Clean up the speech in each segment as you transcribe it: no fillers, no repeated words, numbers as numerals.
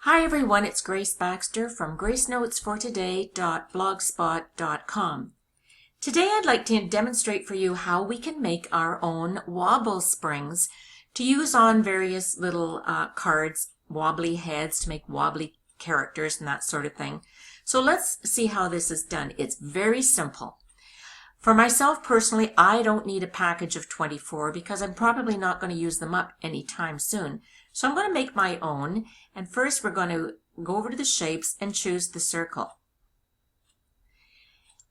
Hi everyone, it's Grace Baxter from gracenotesfortoday.blogspot.com. Today I'd like to demonstrate for you how we can make our own wobble springs to use on various little cards, wobbly heads to make wobbly characters and that sort of thing. So let's see how this is done. It's very simple. For myself personally, I don't need a package of 24 because I'm probably not going to use them up anytime soon. So I'm going to make my own, and first we're going to go over to the shapes and choose the circle.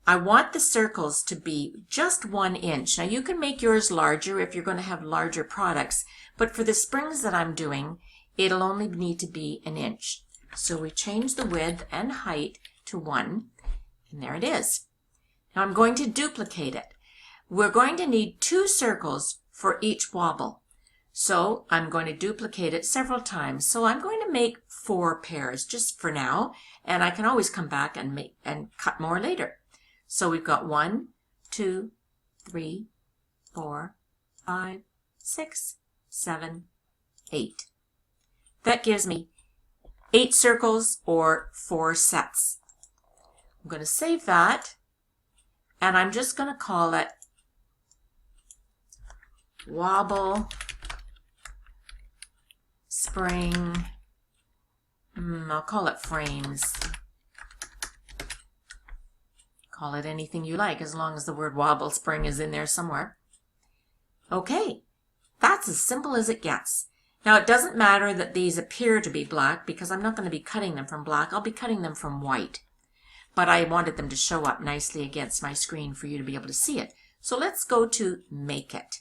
I want the circles to be just 1 inch. Now you can make yours larger if you're going to have larger products, but for the springs that I'm doing, it'll only need to be 1 inch. So we change the width and height to 1, and there it is. Now I'm going to duplicate it. We're going to need 2 circles for each wobble. So I'm going to duplicate it several times. So I'm going to make 4 pairs just for now, and I can always come back and cut more later. So we've got 1, 2, 3, 4, 5, 6, 7, 8. That gives me 8 circles or 4 sets. I'm going to save that, and I'm just going to call it Wobble Spring, I'll call it frames. Call it anything you like as long as the word wobble spring is in there somewhere. Okay, that's as simple as it gets. Now it doesn't matter that these appear to be black because I'm not going to be cutting them from black. I'll be cutting them from white. But I wanted them to show up nicely against my screen for you to be able to see it. So let's go to Make It.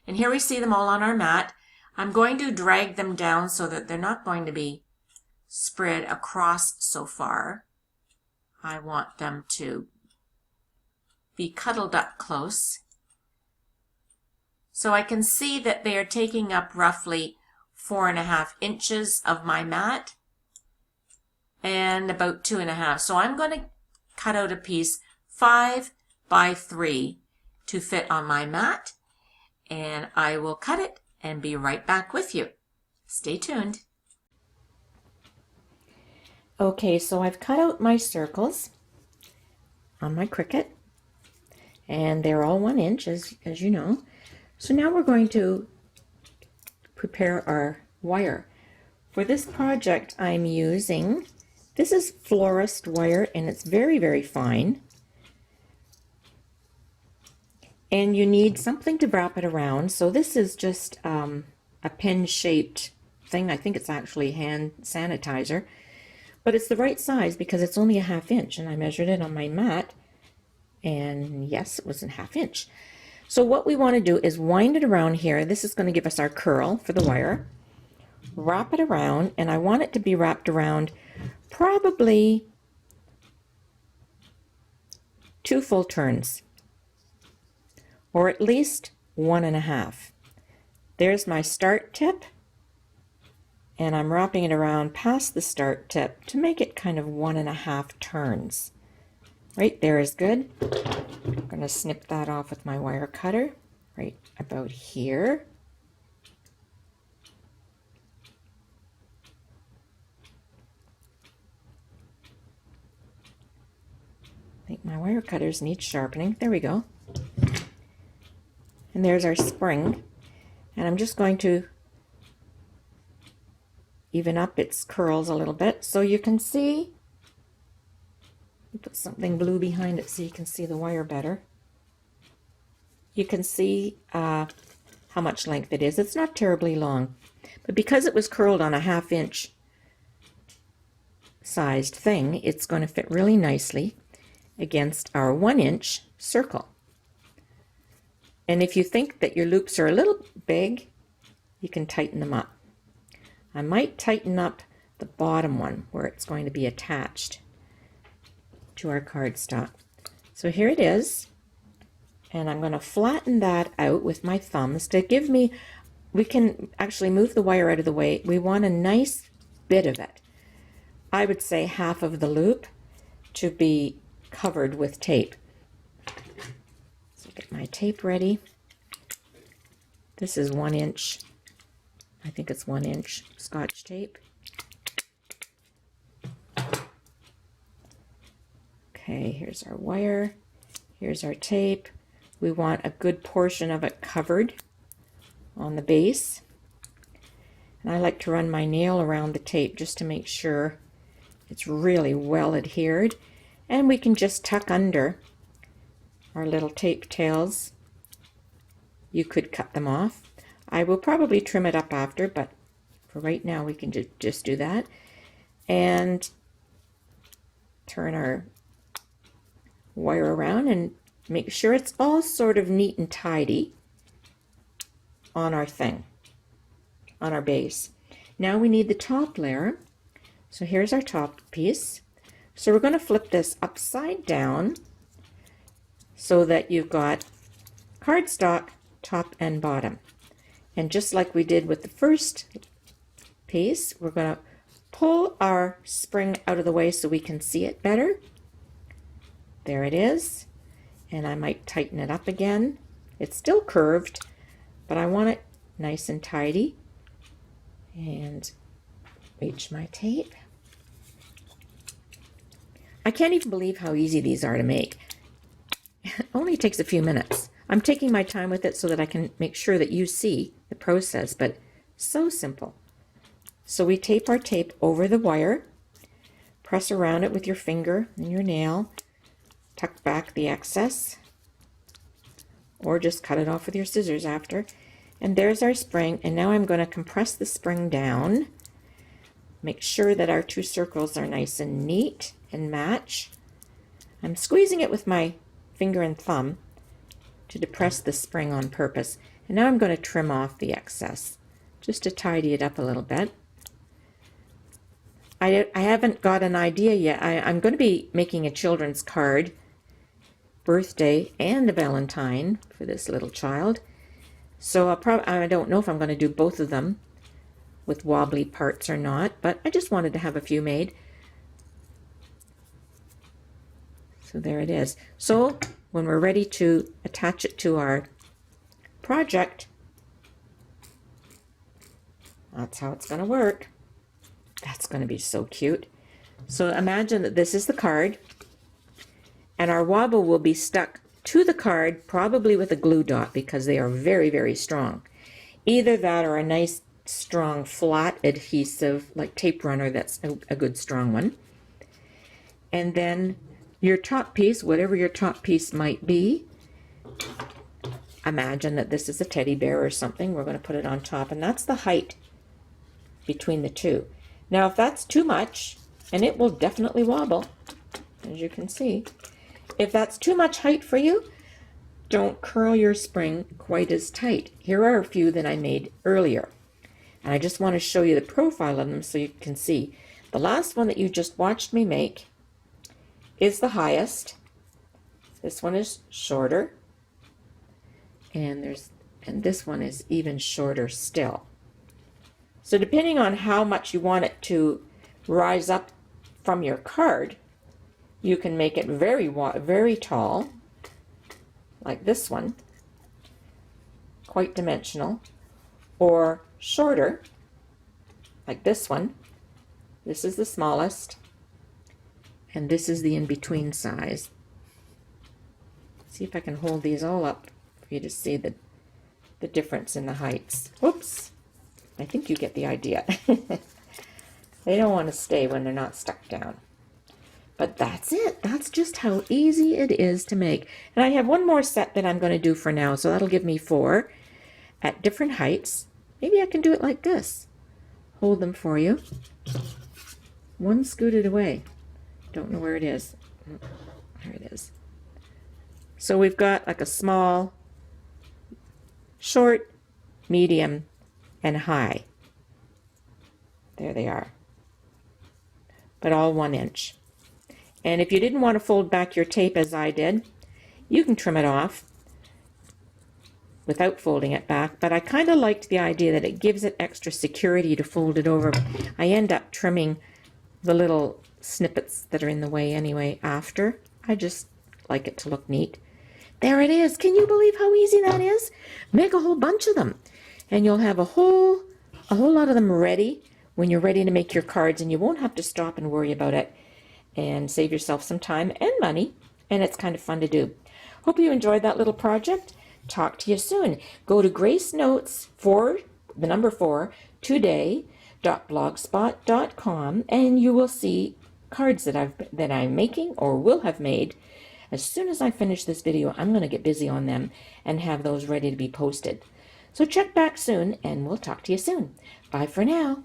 And here we see them all on our mat. I'm going to drag them down so that they're not going to be spread across so far. I want them to be cuddled up close. So I can see that they are taking up roughly 4.5 inches of my mat and about 2.5. So I'm going to cut out a piece 5 by 3 to fit on my mat. And I will cut it and be right back with you. Stay tuned. Okay, so I've cut out my circles on my Cricut, and they're all 1 inch as you know. So now we're going to prepare our wire. For this project I'm using, this is florist wire, and it's very, very fine. And you need something to wrap it around. So this is just a pen-shaped thing. I think it's actually hand sanitizer. But it's the right size because it's only 1/2 inch. And I measured it on my mat. And yes, it was 1/2 inch. So what we want to do is wind it around here. This is going to give us our curl for the wire. Wrap it around. And I want it to be wrapped around probably 2 full turns. Or at least 1.5. There's my start tip, and I'm wrapping it around past the start tip to make it kind of 1.5 turns. Right there is good. I'm going to snip that off with my wire cutter right about here. I think my wire cutters need sharpening. There we go. And there's our spring, and I'm just going to even up its curls a little bit so you can see. Put something blue behind it so you can see the wire better. You can see how much length it is. It's not terribly long, but because it was curled on a 1/2 inch sized thing, it's going to fit really nicely against our 1 inch circle. And if you think that your loops are a little big, you can tighten them up. I might tighten up the bottom one where it's going to be attached to our cardstock. So here it is. And I'm going to flatten that out with my thumbs to give me, we can actually move the wire out of the way. We want a nice bit of it. I would say 1/2 of the loop to be covered with tape. Get my tape ready. This is 1 inch I think it's 1 inch Scotch tape. Okay, here's our wire. Here's our tape. We want a good portion of it covered on the base. And I like to run my nail around the tape just to make sure it's really well adhered. And we can just tuck under our little tape tails. You could cut them off. I will probably trim it up after, but for right now we can just do that. And turn our wire around and make sure it's all sort of neat and tidy on our thing, on our base. Now we need the top layer. So here's our top piece. So we're going to flip this upside down so that you've got cardstock top and bottom. And just like we did with the first piece, we're going to pull our spring out of the way so we can see it better. There it is. And I might tighten it up again. It's still curved, but I want it nice and tidy. And reach my tape. I can't even believe how easy these are to make. It only takes a few minutes. I'm taking my time with it so that I can make sure that you see the process, but so simple. So we tape our tape over the wire, press around it with your finger and your nail, tuck back the excess, or just cut it off with your scissors after. And there's our spring, and now I'm going to compress the spring down. Make sure that our 2 circles are nice and neat and match. I'm squeezing it with my finger and thumb to depress the spring on purpose. And now I'm going to trim off the excess just to tidy it up a little bit. I haven't got an idea yet. I'm going to be making a children's card, birthday and a Valentine for this little child. So I don't know if I'm going to do both of them with wobbly parts or not, but I just wanted to have a few made. So there it is. So when we're ready to attach it to our project, that's how it's going to work. That's going to be so cute. So imagine that this is the card, and our wobble will be stuck to the card, probably with a glue dot, because they are very, very strong. Either that or a nice, strong, flat adhesive, like tape runner, that's a good strong one. And then your top piece, whatever your top piece might be, imagine that this is a teddy bear or something. We're going to put it on top, and that's the height between the two. Now, if that's too much, and it will definitely wobble, as you can see, if that's too much height for you, don't curl your spring quite as tight. Here are a few that I made earlier, and I just want to show you the profile of them so you can see. The last one that you just watched me make is the highest. This one is shorter, and this one is even shorter still. So depending on how much you want it to rise up from your card, you can make it very tall, like this one, quite dimensional, or shorter, like this one. This is the smallest, and this is the in-between size. See if I can hold these all up for you to see the difference in the heights. Whoops. I think you get the idea. They don't want to stay when they're not stuck down. But that's it. That's just how easy it is to make. And I have one more set that I'm going to do for now, so that'll give me 4 at different heights. Maybe I can do it like this. Hold them for you. One scooted away. Don't know where it is. There it is. So we've got like a small, short, medium, and high. There they are. But all 1 inch. And if you didn't want to fold back your tape as I did, you can trim it off without folding it back. But I kind of liked the idea that it gives it extra security to fold it over. I end up trimming the little snippets that are in the way anyway after. I just like it to look neat. There it is. Can you believe how easy that is? Make a whole bunch of them, and you'll have a whole a whole lot of them ready when you're ready to make your cards, and you won't have to stop and worry about it, and save yourself some time and money, and it's kind of fun to do. Hope you enjoyed that little project. Talk to you soon. Go to Grace Notes for the number 4 today.blogspot.com, and you will see cards that I'm making or will have made. As soon as I finish this video, I'm going to get busy on them and have those ready to be posted. So check back soon, and we'll talk to you soon. Bye for now.